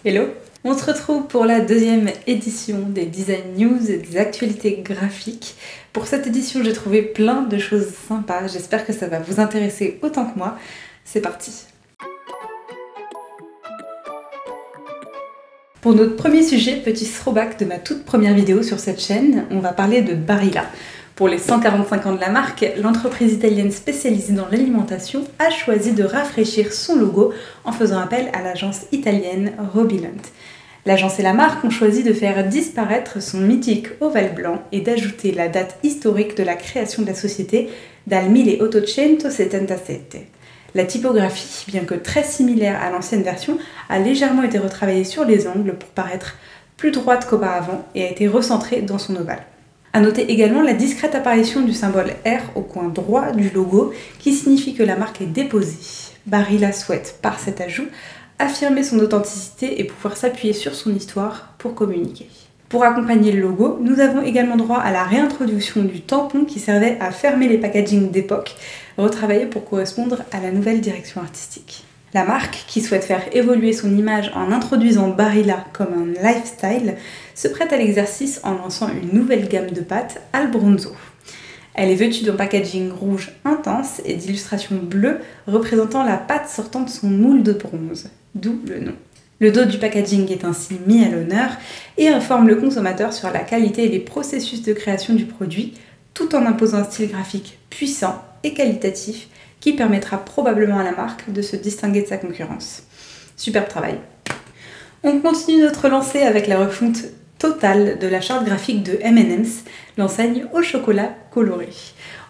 Hello! On se retrouve pour la deuxième édition des Design News et des actualités graphiques. Pour cette édition, j'ai trouvé plein de choses sympas. J'espère que ça va vous intéresser autant que moi. C'est parti! Pour notre premier sujet, petit throwback de ma toute première vidéo sur cette chaîne, on va parler de Barilla. Pour les 145 ans de la marque, l'entreprise italienne spécialisée dans l'alimentation a choisi de rafraîchir son logo en faisant appel à l'agence italienne Robilant. L'agence et la marque ont choisi de faire disparaître son mythique ovale blanc et d'ajouter la date historique de la création de la société dal 1877. La typographie, bien que très similaire à l'ancienne version, a légèrement été retravaillée sur les angles pour paraître plus droite qu'auparavant et a été recentrée dans son ovale. A noter également la discrète apparition du symbole R au coin droit du logo qui signifie que la marque est déposée. Barilla souhaite, par cet ajout, affirmer son authenticité et pouvoir s'appuyer sur son histoire pour communiquer. Pour accompagner le logo, nous avons également droit à la réintroduction du tampon qui servait à fermer les packagings d'époque, retravaillé pour correspondre à la nouvelle direction artistique. La marque, qui souhaite faire évoluer son image en introduisant Barilla comme un lifestyle, se prête à l'exercice en lançant une nouvelle gamme de pâtes, Albronzo. Elle est vêtue d'un packaging rouge intense et d'illustrations bleues représentant la pâte sortant de son moule de bronze, d'où le nom. Le dos du packaging est ainsi mis à l'honneur et informe le consommateur sur la qualité et les processus de création du produit, tout en imposant un style graphique puissant et qualitatif qui permettra probablement à la marque de se distinguer de sa concurrence. Superbe travail! On continue notre lancée avec la refonte totale de la charte graphique de M&M's, l'enseigne au chocolat coloré.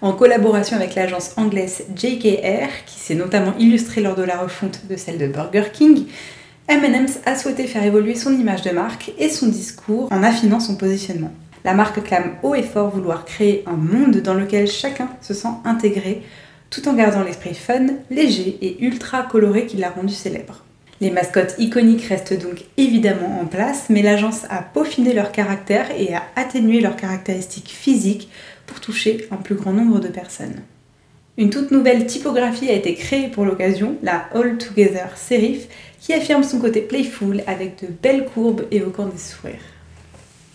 En collaboration avec l'agence anglaise JKR, qui s'est notamment illustrée lors de la refonte de celle de Burger King, M&M's a souhaité faire évoluer son image de marque et son discours en affinant son positionnement. La marque clame haut et fort vouloir créer un monde dans lequel chacun se sent intégré, tout en gardant l'esprit fun, léger et ultra coloré qui l'a rendu célèbre. Les mascottes iconiques restent donc évidemment en place, mais l'agence a peaufiné leur caractère et a atténué leurs caractéristiques physiques pour toucher un plus grand nombre de personnes. Une toute nouvelle typographie a été créée pour l'occasion, la All Together Serif, qui affirme son côté playful avec de belles courbes évoquant des sourires.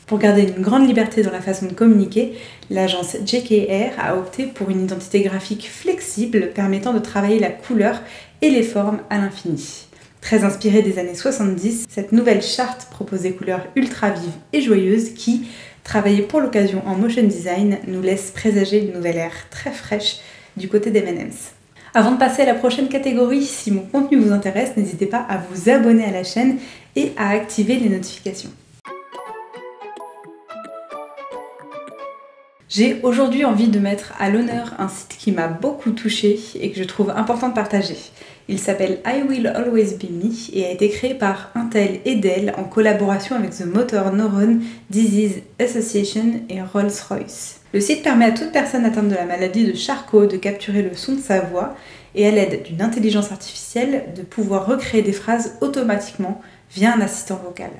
Pour garder une grande liberté dans la façon de communiquer, l'agence JKR a opté pour une identité graphique flexible permettant de travailler la couleur et les formes à l'infini. Très inspirée des années 70, cette nouvelle charte propose des couleurs ultra vives et joyeuses qui, travaillées pour l'occasion en motion design, nous laissent présager une nouvelle ère très fraîche du côté des M&M's. Avant de passer à la prochaine catégorie, si mon contenu vous intéresse, n'hésitez pas à vous abonner à la chaîne et à activer les notifications. J'ai aujourd'hui envie de mettre à l'honneur un site qui m'a beaucoup touchée et que je trouve important de partager. Il s'appelle I Will Always Be Me et a été créé par Intel et Dell en collaboration avec The Motor Neuron Disease Association et Rolls-Royce. Le site permet à toute personne atteinte de la maladie de Charcot de capturer le son de sa voix et à l'aide d'une intelligence artificielle de pouvoir recréer des phrases automatiquement via un assistant vocal.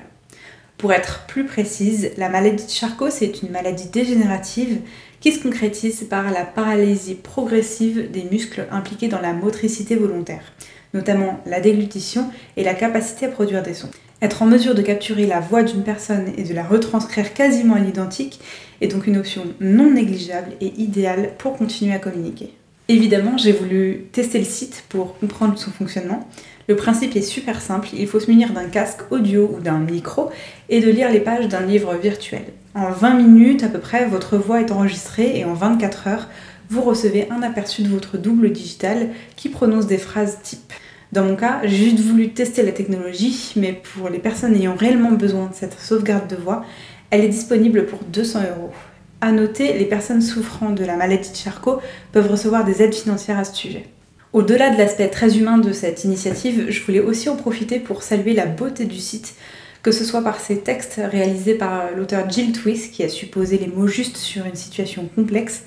Pour être plus précise, la maladie de Charcot, c'est une maladie dégénérative qui se concrétise par la paralysie progressive des muscles impliqués dans la motricité volontaire, notamment la déglutition et la capacité à produire des sons. Être en mesure de capturer la voix d'une personne et de la retranscrire quasiment à l'identique est donc une option non négligeable et idéale pour continuer à communiquer. Évidemment, j'ai voulu tester le site pour comprendre son fonctionnement. Le principe est super simple, il faut se munir d'un casque audio ou d'un micro et de lire les pages d'un livre virtuel. En 20 minutes à peu près, votre voix est enregistrée et en 24 heures, vous recevez un aperçu de votre double digital qui prononce des phrases type. Dans mon cas, j'ai juste voulu tester la technologie, mais pour les personnes ayant réellement besoin de cette sauvegarde de voix, elle est disponible pour 200 €. À noter, les personnes souffrant de la maladie de Charcot peuvent recevoir des aides financières à ce sujet. Au-delà de l'aspect très humain de cette initiative, je voulais aussi en profiter pour saluer la beauté du site, que ce soit par ses textes réalisés par l'auteur Jill Twiss, qui a su poser les mots justes sur une situation complexe,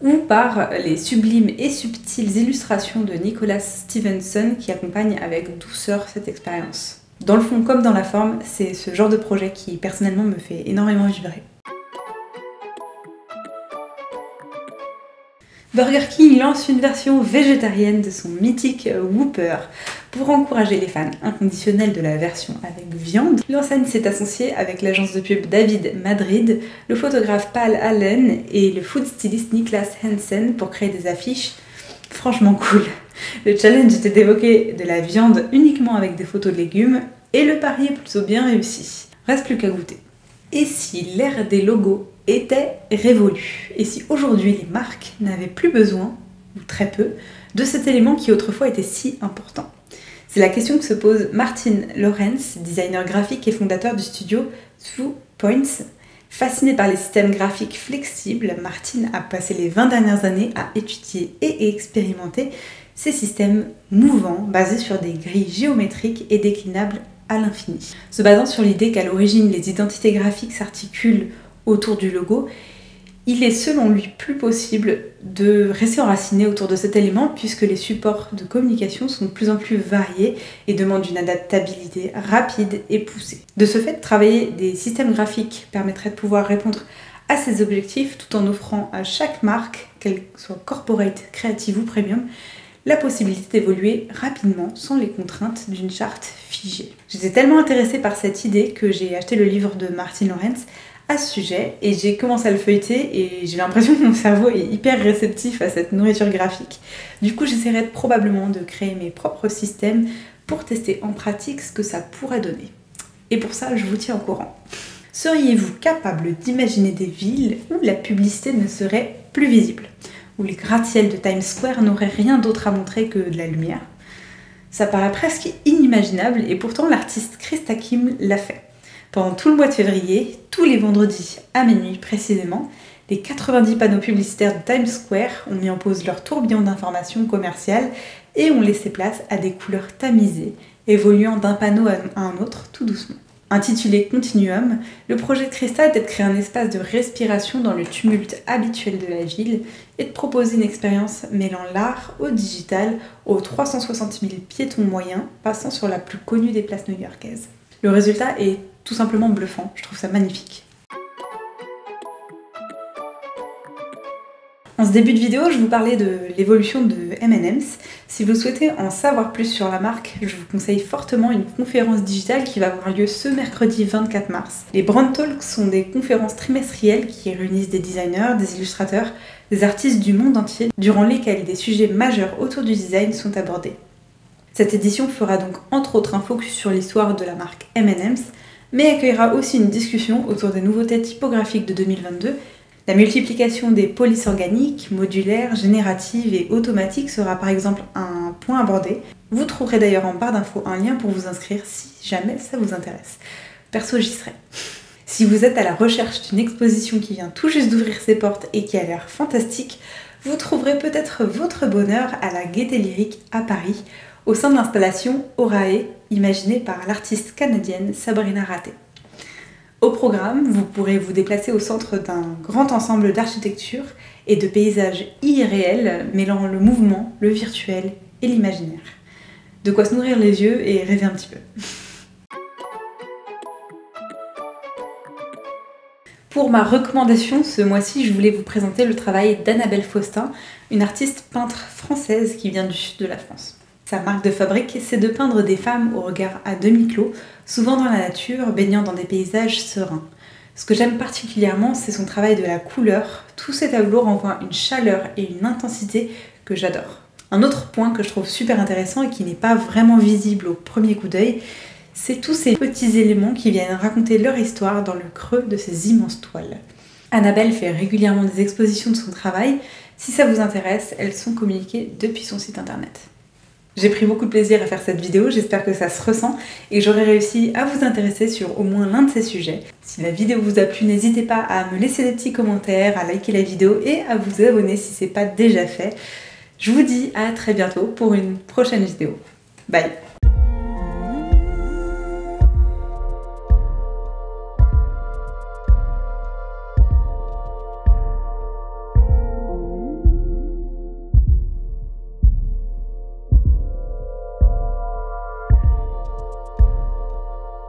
ou par les sublimes et subtiles illustrations de Nicholas Stevenson, qui accompagnent avec douceur cette expérience. Dans le fond comme dans la forme, c'est ce genre de projet qui personnellement me fait énormément vibrer. Burger King lance une version végétarienne de son mythique Whopper. Pour encourager les fans inconditionnels de la version avec viande, l'enseigne s'est associée avec l'agence de pub David Madrid, le photographe Paul Allen et le food styliste Niklas Hansen pour créer des affiches franchement cool. Le challenge était d'évoquer de la viande uniquement avec des photos de légumes et le pari est plutôt bien réussi. Reste plus qu'à goûter. Et si l'ère des logos était révolue? Et si aujourd'hui les marques n'avaient plus besoin, ou très peu, de cet élément qui autrefois était si important? C'est la question que se pose Martin Lawrence, designer graphique et fondateur du studio 2 Points. Fasciné par les systèmes graphiques flexibles, Martin a passé les 20 dernières années à étudier et expérimenter ces systèmes mouvants basés sur des grilles géométriques et déclinables à l'infini. Se basant sur l'idée qu'à l'origine les identités graphiques s'articulent autour du logo, il est selon lui plus possible de rester enraciné autour de cet élément puisque les supports de communication sont de plus en plus variés et demandent une adaptabilité rapide et poussée. De ce fait, travailler des systèmes graphiques permettrait de pouvoir répondre à ces objectifs tout en offrant à chaque marque, qu'elle soit corporate, créative ou premium, la possibilité d'évoluer rapidement sans les contraintes d'une charte figée. J'étais tellement intéressée par cette idée que j'ai acheté le livre de Martin Lawrence à ce sujet et j'ai commencé à le feuilleter et j'ai l'impression que mon cerveau est hyper réceptif à cette nourriture graphique. Du coup, j'essaierai probablement de créer mes propres systèmes pour tester en pratique ce que ça pourrait donner. Et pour ça, je vous tiens au courant. Seriez-vous capable d'imaginer des villes où la publicité ne serait plus visible, où les gratte-ciels de Times Square n'auraient rien d'autre à montrer que de la lumière? Ça paraît presque inimaginable et pourtant l'artiste Chris Takim l'a fait. Pendant tout le mois de février, tous les vendredis à minuit précisément, les 90 panneaux publicitaires de Times Square ont mis en pause leur tourbillon d'informations commerciales et ont laissé place à des couleurs tamisées, évoluant d'un panneau à un autre tout doucement. Intitulé Continuum, le projet de Krista était de créer un espace de respiration dans le tumulte habituel de la ville et de proposer une expérience mêlant l'art au digital aux 360 000 piétons moyens passant sur la plus connue des places new-yorkaises. Le résultat est tout simplement bluffant, je trouve ça magnifique. En ce début de vidéo, je vous parlais de l'évolution de M&M's. Si vous souhaitez en savoir plus sur la marque, je vous conseille fortement une conférence digitale qui va avoir lieu ce mercredi 24 mars. Les Brand Talks sont des conférences trimestrielles qui réunissent des designers, des illustrateurs, des artistes du monde entier, durant lesquelles des sujets majeurs autour du design sont abordés. Cette édition fera donc entre autres un focus sur l'histoire de la marque M&M's, mais accueillera aussi une discussion autour des nouveautés typographiques de 2022. La multiplication des polices organiques, modulaires, génératives et automatiques sera par exemple un point abordé. Vous trouverez d'ailleurs en barre d'infos un lien pour vous inscrire si jamais ça vous intéresse. Perso, j'y serai. Si vous êtes à la recherche d'une exposition qui vient tout juste d'ouvrir ses portes et qui a l'air fantastique, vous trouverez peut-être votre bonheur à la Gaîté Lyrique à Paris, au sein de l'installation Orae, imaginée par l'artiste canadienne Sabrina Raté. Au programme, vous pourrez vous déplacer au centre d'un grand ensemble d'architecture et de paysages irréels mêlant le mouvement, le virtuel et l'imaginaire. De quoi se nourrir les yeux et rêver un petit peu. Pour ma recommandation, ce mois-ci, je voulais vous présenter le travail d'Annabelle Faustin, une artiste peintre française qui vient du sud de la France. Sa marque de fabrique, c'est de peindre des femmes au regard à demi-clos, souvent dans la nature, baignant dans des paysages sereins. Ce que j'aime particulièrement, c'est son travail de la couleur. Tous ces tableaux renvoient une chaleur et une intensité que j'adore. Un autre point que je trouve super intéressant et qui n'est pas vraiment visible au premier coup d'œil, c'est tous ces petits éléments qui viennent raconter leur histoire dans le creux de ces immenses toiles. Annabelle fait régulièrement des expositions de son travail. Si ça vous intéresse, elles sont communiquées depuis son site internet. J'ai pris beaucoup de plaisir à faire cette vidéo, j'espère que ça se ressent et que j'aurai réussi à vous intéresser sur au moins l'un de ces sujets. Si la vidéo vous a plu, n'hésitez pas à me laisser des petits commentaires, à liker la vidéo et à vous abonner si ce n'est pas déjà fait. Je vous dis à très bientôt pour une prochaine vidéo. Bye!